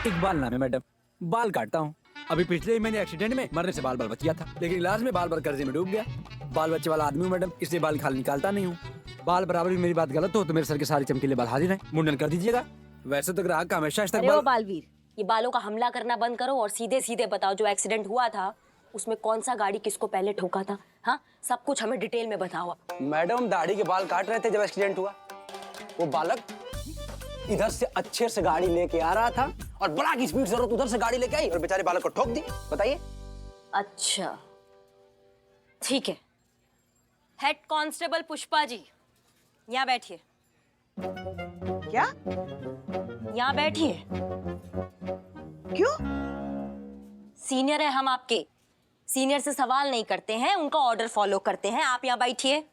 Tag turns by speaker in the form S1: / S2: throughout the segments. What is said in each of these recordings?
S1: इकबाल नाम है मैडम, बाल काटता हूँ। अभी पिछले ही महीने एक्सीडेंट में मरने से बाल बच गया था, लेकिन इलाज में बाल कर्जे में डूब गया। बाल बच्चे वाला आदमी हूँ मैडम, इसलिए बाल खाल निकालता नहीं हूँ। बाल बराबर भी मेरी बात गलत हो तो मेरे सर के सारे चमकीले बाल हाजिर हैं, मुंडन कर दीजिएगा। वैसे तो ग्राहक का हमेशा
S2: बालवीर, ये बालों का हमला करना बंद करो और सीधे सीधे बताओ जो एक्सीडेंट हुआ था उसमें कौन सा गाड़ी किसको पहले ठोका था। हाँ, सब कुछ हमें डिटेल में बताओ।
S1: मैडम दाढ़ी के बाल काट रहे थे जब एक्सीडेंट हुआ। वो बालक इधर से अच्छे से गाड़ी लेके आ रहा था और बड़ा की स्पीड से उधर से गाड़ी लेके आई और बेचारे बालक को ठोक दी। बताइए।
S2: अच्छा ठीक है, हेड कांस्टेबल पुष्पा जी यहाँ बैठिए।
S3: क्या?
S2: यहाँ बैठिए।
S3: क्यों?
S2: सीनियर है हम आपके, सीनियर से सवाल नहीं करते हैं, उनका ऑर्डर फॉलो करते हैं। आप यहाँ बैठिए।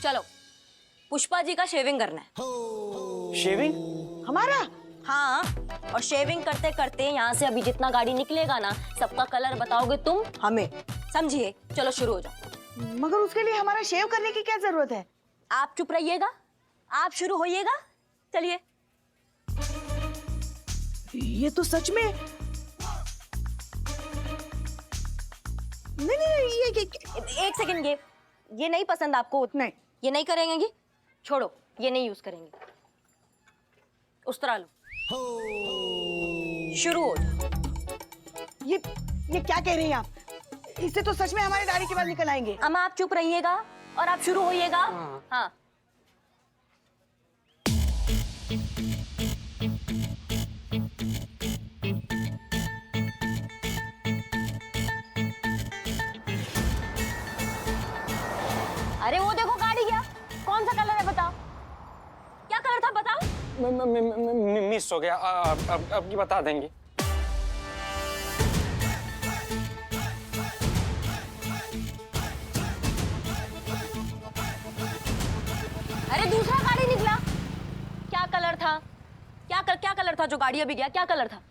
S2: चलो, पुष्पा जी का शेविंग करना है।
S1: शेविंग?
S3: हमारा?
S2: हाँ, और शेविंग करते करते यहाँ से अभी जितना गाड़ी निकलेगा ना, सबका कलर बताओगे तुम हमें, समझिए? चलो शुरू हो जाओ।
S3: मगर उसके लिए हमारा शेव करने की क्या जरूरत है?
S2: आप चुप रहिएगा, आप शुरू होइएगा। चलिए।
S3: ये तो सच में नहीं, ये
S2: एक सेकंड, ये नहीं पसंद आपको?
S3: नहीं,
S2: ये नहीं करेंगे? छोड़ो, ये नहीं यूज करेंगे। उस तरह लो, शुरू हो जाओ।
S3: ये क्या कह रही हैं आप? इससे तो सच में हमारी दाढ़ी के बाल निकल आएंगे।
S2: अम्मा आप चुप रहिएगा और आप शुरू होइएगा। हाँ। अरे वो देखो गाड़ी गया। कौन सा कलर है बताओ? क्या कलर था बताओ?
S1: मिस हो गया, अब की बता देंगे।
S2: अरे दूसरा गाड़ी निकला। क्या कलर था? क्या कलर था जो गाड़ी अभी गया? क्या कलर था?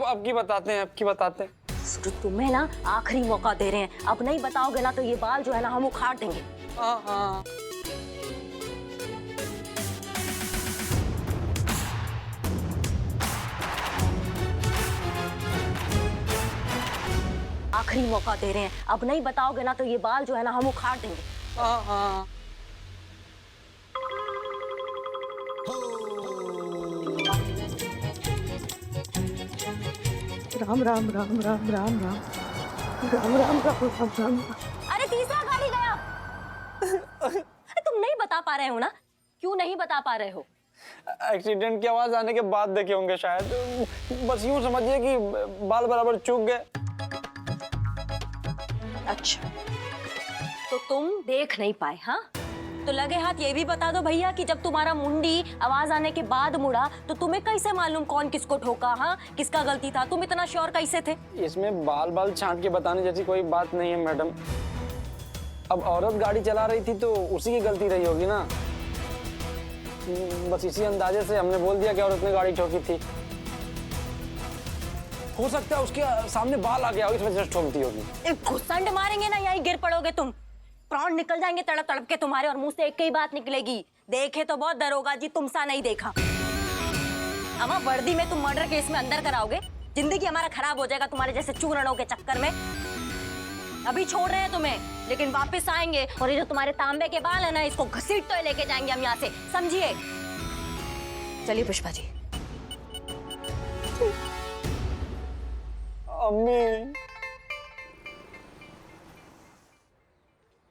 S1: अब की बताते हैं, अब की बताते हैं।
S2: तो तुम्हें ना आखिरी मौका दे रहे हैं, अब नहीं बताओगे ना तो ये बाल जो है ना हम उखाड़ देंगे।
S1: हाँ।
S2: आखिरी मौका दे रहे हैं, अब नहीं बताओगे ना तो ये बाल जो है ना हम उखाड़ देंगे।
S1: हाँ।
S3: राम राम राम राम राम राम राम राम राम राम।
S2: अरे तीसरा गाड़ी गया। अरे तुम नहीं बता पा रहे हो ना? क्यों नहीं बता पा रहे हो?
S1: एक्सीडेंट की आवाज आने के बाद देखे होंगे शायद। बस यूं समझिए कि बाल बराबर चूक गए।
S2: अच्छा, तो तुम देख नहीं पाए? हाँ, तो लगे हाथ ये भी बता दो भैया कि जब तुम्हारा मुंडी आवाज आने के बाद मुड़ा तो तुम्हें कैसे मालूम कौन किसको ठोका? हाँ, किसका गलती था? तुम इतना श्योर कैसे थे?
S1: इसमें बाल छांट के बताने जैसी कोई बात नहीं है मैडम। अब औरत गाड़ी चला रही थी तो उसी की गलती रही होगी ना। बस इसी अंदाजे से हमने बोल दिया कि औरत ने गाड़ी ठोकी थी। हो सकता है उसके सामने बाल आ गया हो, इस वजह से ठोक दी होगी।
S2: घुसंड मारेंगे ना, यहीं गिर पड़ोगे तुम। प्राण निकल जाएंगे तड़प तड़प के तुम्हारे, और मुंह से एक ही बात निकलेगी, देखे तो बहुत दरोगा जी, तुमसा नहीं देखा। अम्मा वर्दी में तुम मर्डर केस में अंदर कराओगे, जिंदगी हमारा खराब हो जाएगा तुम्हारे जैसे चूरणों के चक्कर में। अभी छोड़ रहे हैं तुम्हें, लेकिन वापस आएंगे और ये जो तुम्हारे तांबे के बाल है ना, इसको घसीट तो लेके जाएंगे हम यहाँ से, समझिए? चलिए पुष्पा जी।
S1: अम्मी।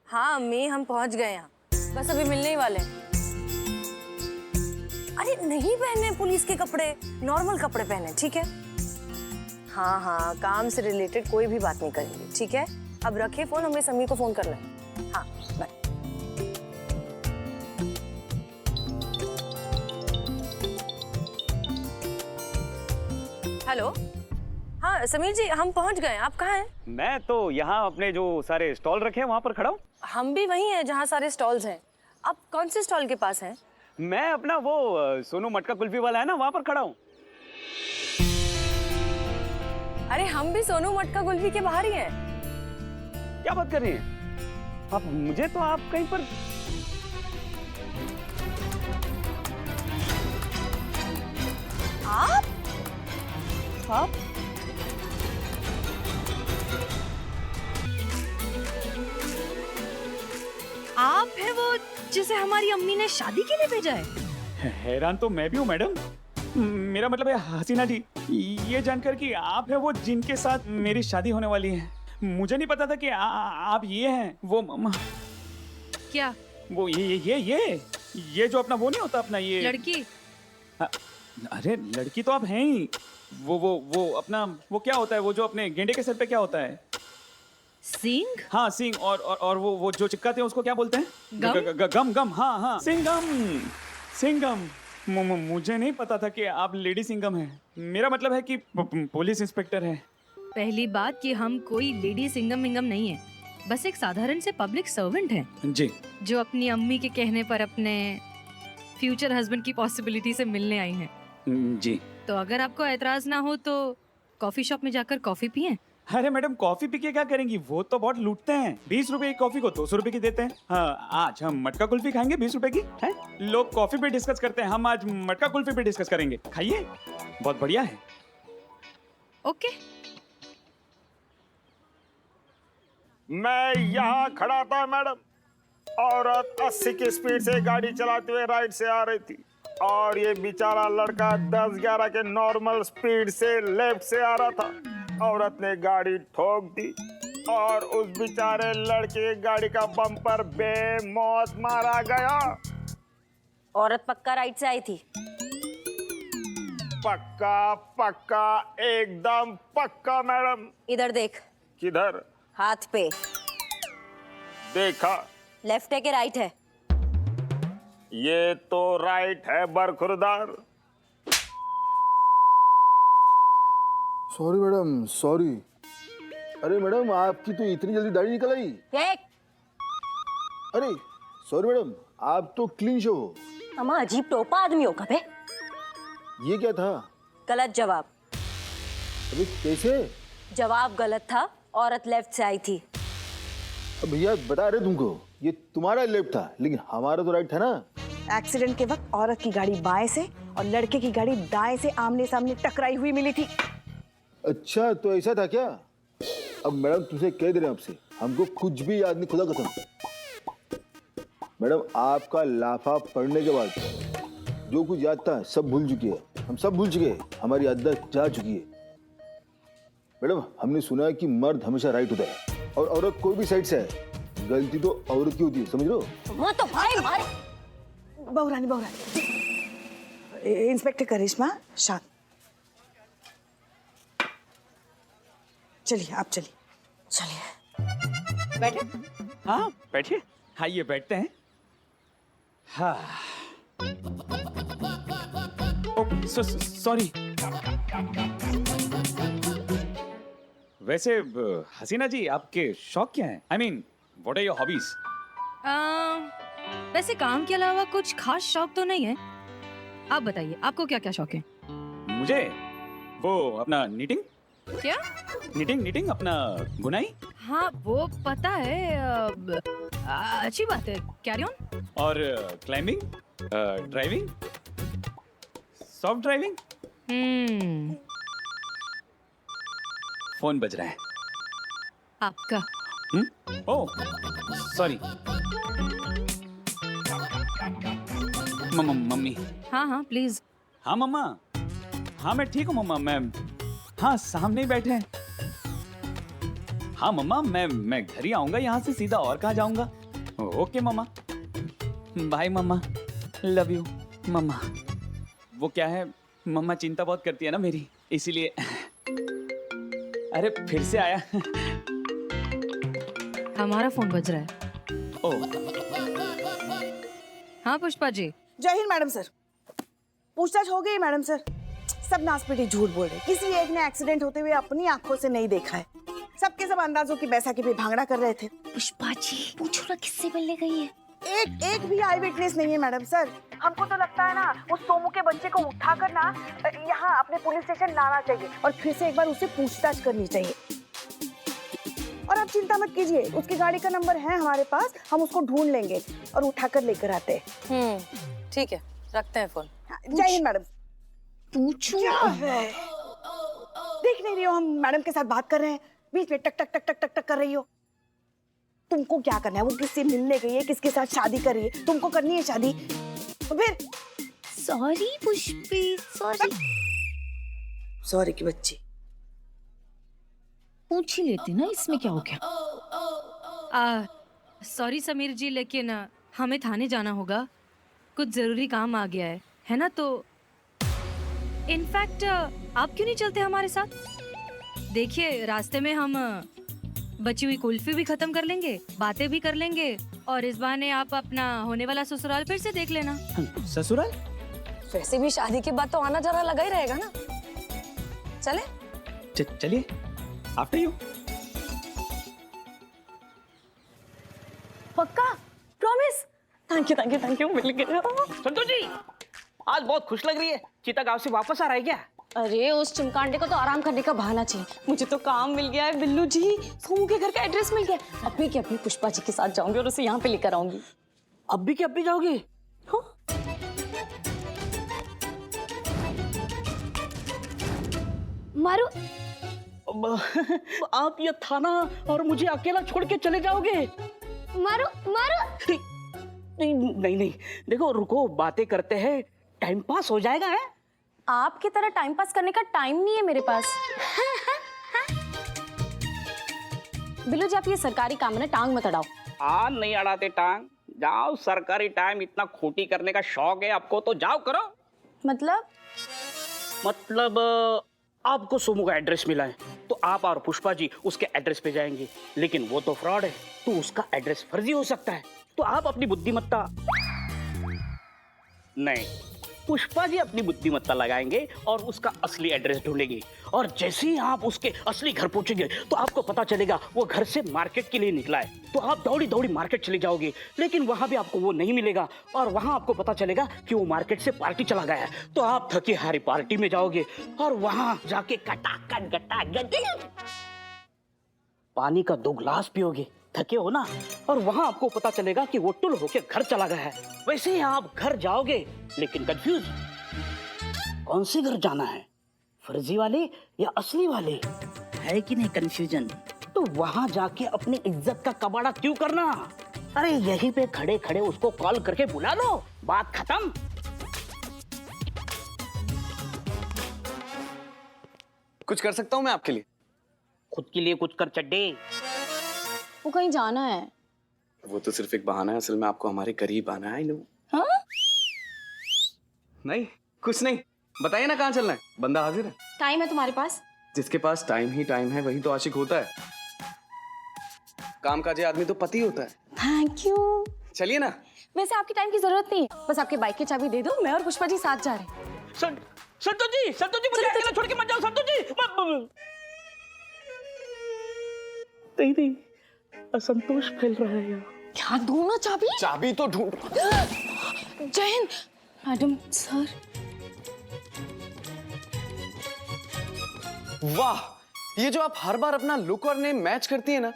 S4: हाँ अम्मी, हम पहुंच गए यहाँ, बस अभी मिलने ही वाले हैं। अरे नहीं पहने पुलिस के कपड़े, नॉर्मल कपड़े पहने, ठीक है? हाँ, काम से रिलेटेड कोई भी बात नहीं करेंगे, ठीक है? अब रखे फोन, हमें समी को फोन करना है। हाँ बाय। हेलो, हाँ समीर जी, हम पहुंच गए, आप कहाँ हैं?
S5: मैं तो यहाँ अपने जो सारे स्टॉल रखे हैं वहाँ पर खड़ा हूँ।
S4: हम भी वहीं हैं जहाँ सारे स्टॉल्स हैं। आप कौन से स्टॉल के पास हैं?
S5: मैं अपना वो सोनू मटका कुल्फी वाला है ना, वहाँ पर खड़ा हूँ।
S4: अरे हम भी सोनू मटका कुल्फी के बाहर ही हैं।
S5: क्या बात कर रही हैं? आप मुझे तो आप कहीं पर
S4: आप
S3: आप है वो जिसे हमारी अम्मी ने शादी के लिए भेजा है?
S5: हैरान तो मैं भी हूँ मैडम। मेरा मतलब है हसीना जी, ये जानकर कि आप है वो जिनके साथ मेरी शादी होने वाली है। मुझे नहीं पता था कि आप ये हैं वो
S3: क्या
S5: वो ये जो अपना वो नहीं होता अपना ये
S3: लड़की?
S5: अरे लड़की तो आप हैं ही। वो अपना वो क्या होता है वो जो अपने गेंडे के सर पे क्या होता है?
S3: सिंह?
S5: हाँ सिंग। और वो जो चिपकाते हैं उसको क्या बोलते हैं?
S3: गम?
S5: गम। हाँ सिंगम। मुझे नहीं पता था कि आप लेडी सिंगम हैं। मेरा मतलब है कि पुलिस इंस्पेक्टर है।
S3: पहली बात कि हम कोई लेडी सिंगम विंगम नहीं है, बस एक साधारण से पब्लिक सर्वेंट हैं
S5: जी।
S3: जो अपनी अम्मी के कहने पर अपने फ्यूचर हस्बैंड की पॉसिबिलिटी से मिलने आई हैं।
S5: जी।
S3: तो अगर आपको एतराज ना हो तो कॉफी शॉप में जाकर कॉफी पिएं।
S5: अरे मैडम कॉफी पी के क्या करेंगी? वो तो बहुत लूटते हैं। 20 रुपए की कॉफी को 200 रुपए की देते हैं। हाँ, आज हम मटका कुल्फी खाएंगे 20 रुपए की है? लोग कॉफी पे डिस्कस करते हैं, हम आज मटका कुल्फी पे डिस्कस करेंगे। खाइए, बहुत बढ़िया है।
S3: ओके।
S6: मैं यहाँ खड़ा था मैडम, औरत 80 की स्पीड से गाड़ी चलाते हुए राइट से आ रही थी और ये बेचारा लड़का 10-11 के नॉर्मल स्पीड से लेफ्ट से आ रहा था। औरत ने गाड़ी ठोक दी और उस बेचारे लड़के की गाड़ी का बम्पर बेमौत मारा गया।
S2: औरत पक्का राइट से आई थी?
S6: पक्का एकदम पक्का मैडम।
S2: इधर देख।
S6: किधर?
S2: हाथ पे।
S6: देखा।
S2: लेफ्ट है कि राइट है?
S6: ये तो राइट है बरखुरदार।
S7: Sorry madam, sorry. अरे मैडम आपकी तो इतनी जल्दी दाढ़ी निकल आई। अरे सॉरी मैडम, आप तो क्लीन शो हो।
S2: अम्मा अजीब टोपा आदमी हो कबे।
S7: ये क्या था?
S2: गलत जवाब।
S7: अबे कैसे?
S2: जवाब गलत था। औरत लेफ्ट से आई थी।
S7: अब भैया बता रहे तुमको, ये तुम्हारा लेफ्ट था लेकिन हमारा तो राइट था ना।
S4: एक्सीडेंट के वक्त औरत की गाड़ी बाएं से और लड़के की गाड़ी दाएं से आमने सामने टकराई हुई मिली थी।
S7: अच्छा तो ऐसा था क्या? अब मैडम तुमसे कह दे रहे हैं आपसे, हमको कुछ भी याद नहीं, खुदा कसम। मैडम आपका लाफा पढ़ने के बाद जो कुछ याद था सब भूल चुकी है। हम सब भूल चुके हैं, हमारी याददाश्त जा चुकी है। मैडम हमने सुना है कि मर्द हमेशा राइट होता है और औरत कोई भी साइड से है, गलती तो औरत की होती है, समझ लो।
S2: वो तो भाई मारे।
S4: बहुरानी इंस्पेक्टर करिश्मा शांत। चलिए आप चलिए।
S2: बैठे।
S5: हाँ बैठिए। आइए बैठते हैं। हाँ सॉरी। वैसे हसीना जी आपके शौक क्या हैं? I mean, what are your hobbies?
S3: वैसे काम के अलावा कुछ खास शौक तो नहीं है। आप बताइए आपको क्या क्या शौक है?
S5: मुझे वो अपना नीटिंग
S3: क्या?
S5: नीटिंग अपना बुनाई।
S3: हाँ वो पता है। अच्छी बात है, कैरी ऑन।
S5: और climbing, driving, soft driving. Phone बज रहा है
S3: आपका।
S5: Oh sorry. मम्मी।
S3: हाँ प्लीज।
S5: हाँ मम्मा। हाँ मैं ठीक हूँ मम्मा। मैं हाँ सामने ही बैठे हैं। हाँ मम्मा मैं घर ही आऊंगा, यहाँ से सीधा और कहाँ जाऊंगा। Okay mamma, bye mamma, love you mamma. वो क्या है मम्मा चिंता बहुत करती है ना मेरी, इसीलिए। अरे फिर से आया।
S3: हमारा फोन बज रहा है।
S5: ओह
S3: हाँ पुष्पा जी।
S4: जय हिंद मैडम सर। पूछताछ हो गई मैडम सर। सब नासपीटी झूठ बोल रहे। किसी एक ने एक्सीडेंट होते हुए अपनी आंखों से नहीं देखा है। सबके सब अंदाजों की बैसाखी पे भांगड़ा कर रहे थे।
S2: पुष्पा जी पूछो ना किससे मिलने गई है?
S4: एक भी आई विटनेस नहीं है मैडम सर। हमको तो लगता है ना उस सोमू के बच्चे को उठाकर ना यहाँ अपने पुलिस स्टेशन लाना चाहिए और फिर से एक बार उससे पूछताछ करनी चाहिए। और आप चिंता मत कीजिए, उसकी गाड़ी का नंबर है हमारे पास, हम उसको ढूंढ लेंगे और उठाकर लेकर आते हैं।
S2: ठीक है, रखते हैं फोन।
S4: जय हिंद मैडम।
S2: पूछू
S4: क्या है, देख नहीं रही हो हम मैडम के साथ बात कर रहे हैं, बीच में टक टक टक टक टक टक कर रही हो। तुमको क्या करना है, वो किससे मिलने गई है, किसके साथ शादी कर रही है, तुमको करनी है शादी। तो फिर
S2: सॉरी पुष्पी, सॉरी।
S4: सॉरी की बच्ची।
S3: पूछ ही लेती ना, इसमें क्या हो गया। सॉरी समीर जी, लेकिन हमें थाने जाना होगा, कुछ जरूरी काम आ गया है ना। तो इनफैक्ट आप क्यों नहीं चलते हमारे साथ? देखिए, रास्ते में हम बची हुई कुल्फी भी खत्म कर लेंगे, बातें भी कर लेंगे, और इस बहाने आप अपना होने वाला ससुराल फिर से देख लेना।
S5: ससुराल?
S4: वैसे भी शादी के बाद तो आना जरा लगा ही रहेगा ना। चले?
S5: चलिए, आफ्टर यू।
S4: पक्का? Promise? Thank you thank you thank you, मिल गया।
S8: संतोष जी, आज बहुत खुश लग रही है। चीता गांव से वापस आ रहा है क्या?
S2: अरे उस चिमकांडे को तो आराम करने का बहाना चाहिए। मुझे तो काम मिल गया है बिल्लू जी, सोमू के घर का एड्रेस मिल गया। अभी की अभी पुष्पा जी के साथ जाऊंगी और उसे यहाँ पे लेकर आऊंगी।
S8: अभी के अभी जाओगे?
S2: हाँ? मारू,
S8: आप ये थाना और मुझे अकेला छोड़ के चले जाओगे?
S2: मारू, मारू।
S8: नहीं नहीं नहीं, देखो रुको, बातें करते हैं, टाइम पास हो जाएगा। है
S2: आपकी तरह टाइम पास करने का टाइम नहीं है मेरे पास। बिल्लू जी, आप ये सरकारी काम है ना, टांग मत अड़ाओ।
S8: हाँ, नहीं अड़ाते टांग। जाओ, सरकारी टाइम इतना खोटी करने का शौक है आपको तो जाओ करो। मतलब आपको सोमू का एड्रेस मिला है तो आप और पुष्पा जी उसके एड्रेस पे जाएंगे, लेकिन वो तो फ्रॉड है, तो उसका एड्रेस फर्जी हो सकता है। तो आप अपनी बुद्धिमत्ता नहीं, पुष्पा जी अपनी बुद्धिमत्ता लगाएंगे और उसका असली एड्रेस ढूंढेंगे, और जैसे ही आप उसके असली घर पहुंचेंगे तो आपको पता चलेगा वो घर से मार्केट के लिए निकला है। तो आप दौड़ी दौड़ी मार्केट चले जाओगे, लेकिन वहां भी आपको वो नहीं मिलेगा, और वहां आपको पता चलेगा कि वो मार्केट से पार्टी चला गया है। तो आप थकी हारी पार्टी में जाओगे और वहां जाके कटाकट गटागट पानी का 2 गिलास पियोगे, थके हो ना, और वहां आपको पता चलेगा कि वो टुल होके घर चला गया है। वैसे ही आप घर जाओगे, लेकिन कंफ्यूज, कौन से घर जाना है, फर्जी वाले या असली वाले, है कि नहीं कंफ्यूजन। तो वहां जाके अपनी इज्जत का कबाड़ा क्यों करना? अरे यहीं पे खड़े खड़े उसको कॉल करके बुला लो, बात खत्म।
S9: कुछ कर सकता हूँ मैं आपके लिए?
S8: खुद के लिए कुछ कर चड्डे।
S2: वो कहीं जाना है।
S9: वो तो सिर्फ एक बहाना है, असल में आपको हमारे करीब आना है। नो
S2: हाँ?
S9: नहीं, कुछ नहीं, बताइए ना कहाँ चलना है, बंदा हाजिर है।
S2: टाइम है तुम्हारे पास?
S9: जिसके पास टाइम ही टाइम है वही तो आशिक होता है। काम काजी आदमी तो पति होता है।
S2: Thank you.
S9: चलिए ना।
S2: वैसे आपकी टाइम की जरूरत नहीं है, बस आपकी बाइक की चाबी दे दो, मैं और पुष्पा जी साथ जा रहे हैं।
S8: संतोष जी मुझे अकेला छोड़ के मत जाओ। संतोष जी नहीं, असंतोष फैल रहा है यार।
S2: क्या दो ना चाबी?
S9: चाबी तो ढूंढ।
S2: जय हिंद मैडम सर।
S9: वाह, ये जो आप हर बार अपना लुक और नेम मैच करती है ना,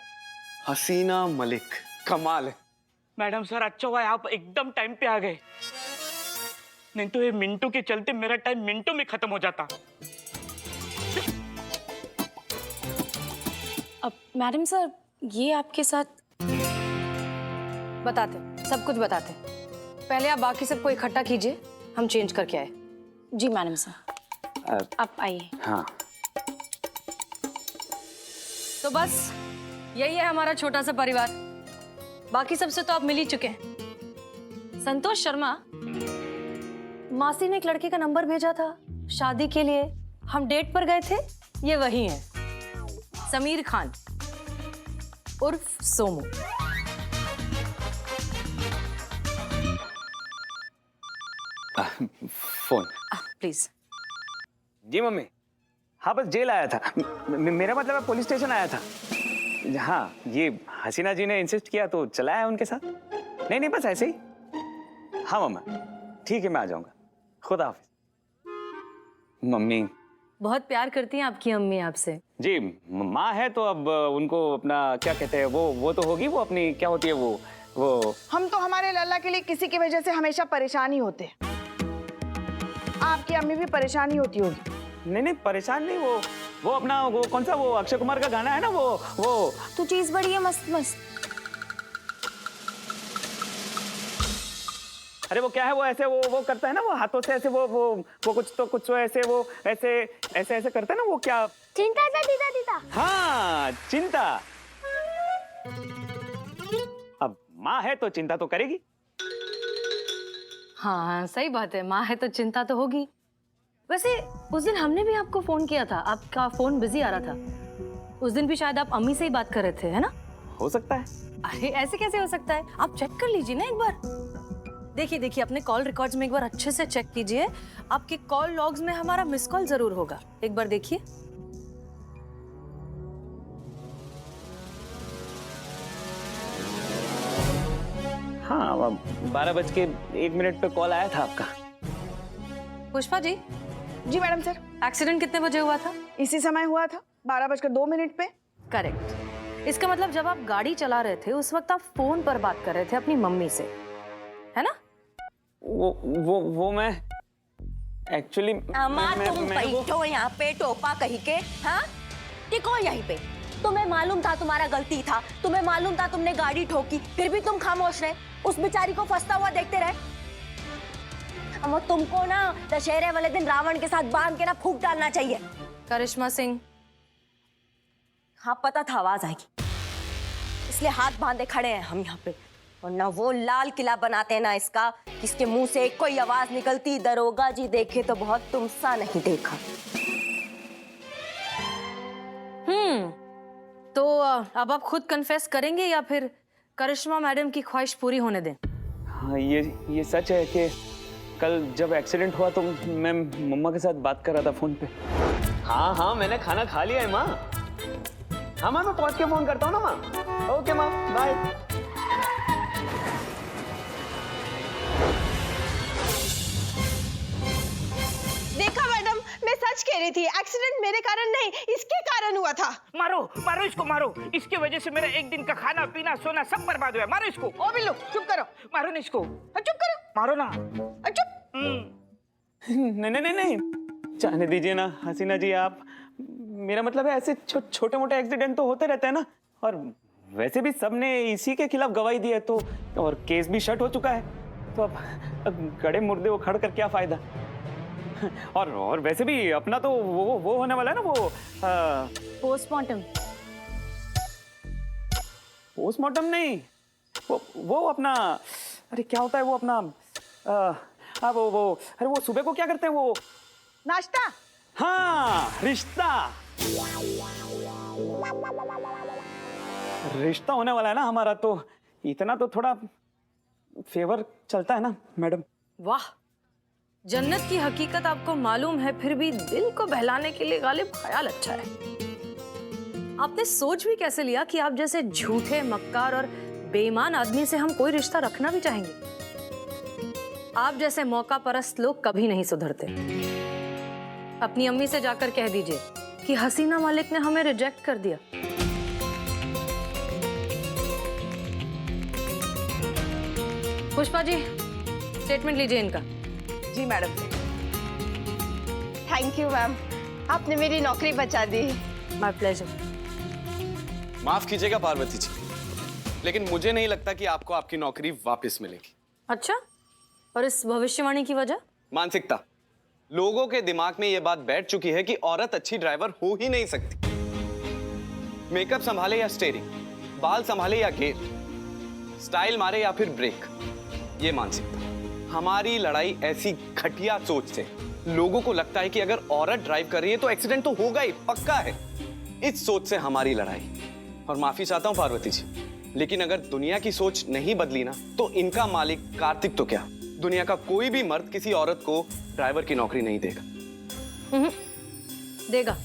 S9: हसीना मलिक, कमाल है।
S8: मैडम सर, अच्छा हुआ आप एकदम टाइम पे आ गए, नहीं तो ये मिंटू के चलते मेरा टाइम मिनटों में खत्म हो जाता।
S2: अब मैडम सर, ये आपके साथ बताते, सब कुछ बताते। पहले आप बाकी सबको इकट्ठा कीजिए, हम चेंज करके आए। जी मैडम सर, आप आइए।
S9: हाँ,
S3: तो बस यही है हमारा छोटा सा परिवार। बाकी सबसे तो आप मिल ही चुके हैं। संतोष शर्मा,
S2: मासी ने एक लड़के का नंबर भेजा था शादी के लिए, हम डेट पर गए थे, ये वही है।
S3: समीर खान उर्फ सोमू।
S9: फोन।
S3: प्लीज।
S5: जी मम्मी, हाँ बस जेल आया था, मेरा मतलब है पुलिस स्टेशन आया था। हाँ, ये हसीना जी ने इंसिस्ट किया तो चला है उनके साथ। नहीं बस ऐसे ही। हाँ मम्मा, ठीक है मैं आ जाऊंगा, खुदा हाफिज। मम्मी,
S3: बहुत प्यार करती हैं आपकी अम्मी आपसे।
S5: जी माँ है तो अब उनको अपना क्या कहते हैं वो तो होगी, वो अपनी क्या होती है वो
S4: हम तो हमारे लल्ला के लिए किसी की वजह से हमेशा परेशान ही होते हैं। आपकी अम्मी भी परेशान ही होती होगी।
S5: नहीं परेशान नहीं, वो अपना वो कौन सा वो अक्षय कुमार का गाना है ना वो
S2: तू चीज बड़ी है मस्त मस्त।
S5: अरे वो क्या है, वो ऐसे वो करता है ना, वो हाथों से ऐसे वो कुछ तो ऐसे वो ऐसे करता है ना, वो क्या
S2: चिंता सा दीदा दीदा।
S5: हाँ चिंता। अब माँ है तो चिंता तो करेगी।
S3: हाँ सही बात है, माँ है तो चिंता तो होगी। वैसे उस दिन हमने भी आपको फोन किया था, आपका फोन बिजी आ रहा था। उस दिन भी शायद आप अम्मी से ही बात कर रहे थे, है ना?
S5: हो सकता है।
S3: अरे ऐसे कैसे हो सकता है, आप चेक कर लीजिए ना एक बार। देखिए अपने कॉल रिकॉर्ड्स में एक बार अच्छे से चेक कीजिए। आपके कॉल लॉग्स में हमारा मिस कॉल जरूर होगा, एक बार देखिए।
S5: हाँ 12:01 पे कॉल आया था आपका।
S3: पुष्पा जी।
S4: जी मैडम सर।
S3: एक्सीडेंट कितने बजे हुआ था?
S4: इसी समय हुआ था 12:02 पे।
S3: करेक्ट। इसका मतलब जब आप गाड़ी चला रहे थे उस वक्त आप फोन पर बात कर रहे थे अपनी मम्मी से, है ना?
S5: वो मैं एक्चुअली
S2: अम्मा तुम बैठो यहाँ पे टोपा कहीं के। हाँ टिको यहीं पे। तुम्हें मालूम था तुम्हारा गलती था, तुम्हें मालूम था तुमने गाड़ी ठोकी, फिर भी तुम खामोश रहे, उस बेचारी को फंसता हुआ देखते रहे। अम्मा तुमको ना दशहरे वाले दिन रावण के साथ बांध के ना फूंक डालना चाहिए।
S3: करिश्मा सिंह।
S2: हाँ पता था आवाज आएगी, इसलिए हाथ बांधे खड़े हैं हम यहाँ पे। वरना वो लाल किला बनाते हैं ना इसका, किसके मुंह से कोई आवाज निकलती दरोगा जी देखे तो बहुत तुमसा नहीं देखा।
S3: तो अब आप खुद कन्फेस करेंगे या फिर करिश्मा मैडम की ख्वाहिश पूरी होने दें?
S5: हाँ ये सच है कि कल जब एक्सीडेंट हुआ तो मैं मम्मा के साथ बात कर रहा था फोन पे। हाँ मैंने खाना खा लिया है माँ। हाँ माँ मैं पहुंच के फोन करता हूँ ना माँ। ओके माँ बाय।
S4: देखा मैडम, मैं सच कह रही थी, एक्सीडेंट मेरे कारण नहीं इसके कारण हुआ था।
S8: मारो इसको मारो, इसकी वजह से मेरा एक दिन का खाना पीना सोना सब बर्बाद हुआ। मारो इसको।
S4: ओ बिल्लू चुप करो।
S8: मारो ना इसको।
S4: चुप करो।
S8: मारो ना।
S4: चुप।
S5: नहीं जाने दीजिए ना हसीना जी आप। मेरा मतलब है ऐसे छोटे मोटे एक्सीडेंट तो होते रहते हैं ना, और वैसे भी सबने इसी के खिलाफ गवाही दी है तो, और केस भी शट हो चुका है, तो अब गड़े मुर्दे उखड़ कर क्या फायदा। और वैसे भी अपना तो वो होने वाला है ना वो पोस्टमार्टम नहीं, वो अपना, अरे क्या होता है वो अपना अरे वो सुबह को क्या करते हैं वो
S4: नाश्ता।
S5: हाँ रिश्ता होने वाला है ना हमारा, तो इतना तो थोड़ा फेवर चलता है ना मैडम।
S3: वाह, जन्नत की हकीकत आपको मालूम है, फिर भी दिल को बहलाने के लिए गालिब ख्याल अच्छा है। आपने सोच भी कैसे लिया कि आप जैसे झूठे मक्कार और बेईमान आदमी से हम कोई रिश्ता रखना भी चाहेंगे? आप जैसे मौका परस्त लोग कभी नहीं सुधरते। अपनी अम्मी से जाकर कह दीजिए कि हसीना मलिक ने हमें रिजेक्ट कर दिया। पुष्पा जी स्टेटमेंट लीजिए इनका।
S4: जी मैडम। थैंक यू मैम, आपने मेरी नौकरी बचा दी।
S3: My pleasure.
S9: माफ कीजिएगा पार्वती जी, लेकिन मुझे नहीं लगता कि आपको आपकी नौकरी वापस मिलेगी।
S3: अच्छा, और इस भविष्यवाणी की वजह?
S9: मानसिकता। लोगों के दिमाग में यह बात बैठ चुकी है कि औरत अच्छी ड्राइवर हो ही नहीं सकती। मेकअप संभाले या स्टीयरिंग, बाल संभाले या गियर, स्टाइल मारे या फिर ब्रेक, ये मानसिकता। हमारी लड़ाई ऐसी घटिया सोच से, लोगों को लगता है कि अगर औरत ड्राइव कर रही है तो एक्सीडेंट तो होगा ही, पक्का है। इस सोच से हमारी लड़ाई। और माफी चाहता हूं पार्वती जी, लेकिन अगर दुनिया की सोच नहीं बदली ना, तो इनका मालिक कार्तिक तो क्या, दुनिया का कोई भी मर्द किसी औरत को ड्राइवर की नौकरी नहीं देगा।
S3: देगा।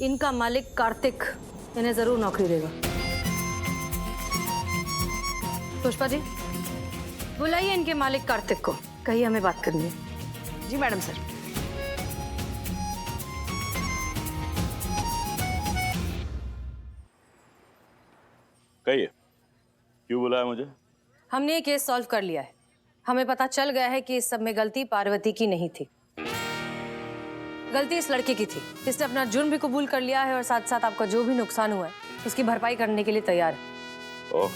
S3: इनका मालिक कार्तिक इन्हें जरूर नौकरी देगा। पुष्पा जी बुलाइए इनके मालिक कार्तिक को, कहिए हमें बात करनी है।
S4: जी मैडम सर।
S10: क्यों बुलाया मुझे?
S3: हमने ये केस सॉल्व कर लिया है। हमें पता चल गया है कि इस सब में गलती पार्वती की नहीं थी, गलती इस लड़के की थी, जिसने अपना जुर्म भी कबूल कर लिया है और साथ साथ आपका जो भी नुकसान हुआ है उसकी भरपाई करने के लिए तैयार है।
S10: ओह,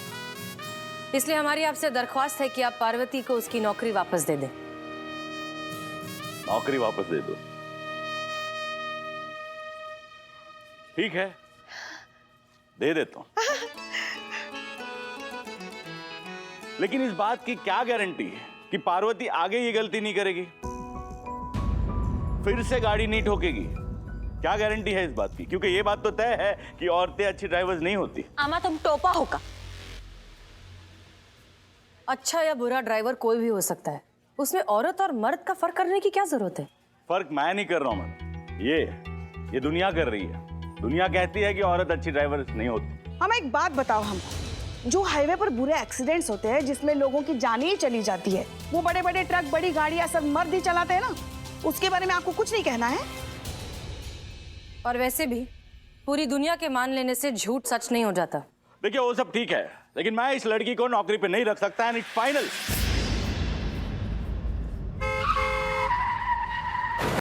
S3: इसलिए हमारी आपसे दरख्वास्त है कि आप पार्वती को उसकी नौकरी वापस दे दें।
S10: नौकरी वापस दे दो? ठीक है, दे देता हूं। लेकिन इस बात की क्या गारंटी है कि पार्वती आगे ये गलती नहीं करेगी, फिर से गाड़ी नहीं ठोकेगी? क्या गारंटी है इस बात की? क्योंकि ये बात तो तय है कि औरतें अच्छी ड्राइवर्स नहीं होती।
S2: आमा तुम टोपा होगा।
S3: अच्छा या बुरा ड्राइवर कोई भी हो सकता है, उसमें औरत और मर्द का फर्क करने की क्या जरूरत है?
S10: फर्क मैं नहीं कर रहा हूं मैं, ये दुनिया कर रही है। दुनिया कहती है कि औरत अच्छी ड्राइवर नहीं होती।
S4: हम एक बात बताओ हमको, जो हाईवे पर बुरे एक्सीडेंट्स होते हैं जिसमें लोगों की जानें ही चली जाती है, वो बड़े बड़े ट्रक, बड़ी गाड़ियां सब मर्द ही चलाते हैं ना, उसके बारे में आपको कुछ नहीं कहना है?
S3: और वैसे भी पूरी दुनिया के मान लेने से झूठ सच नहीं हो जाता।
S10: देखिए वो सब ठीक है, लेकिन मैं इस लड़की को नौकरी पे नहीं रख सकता, एंड इट्स फाइनल।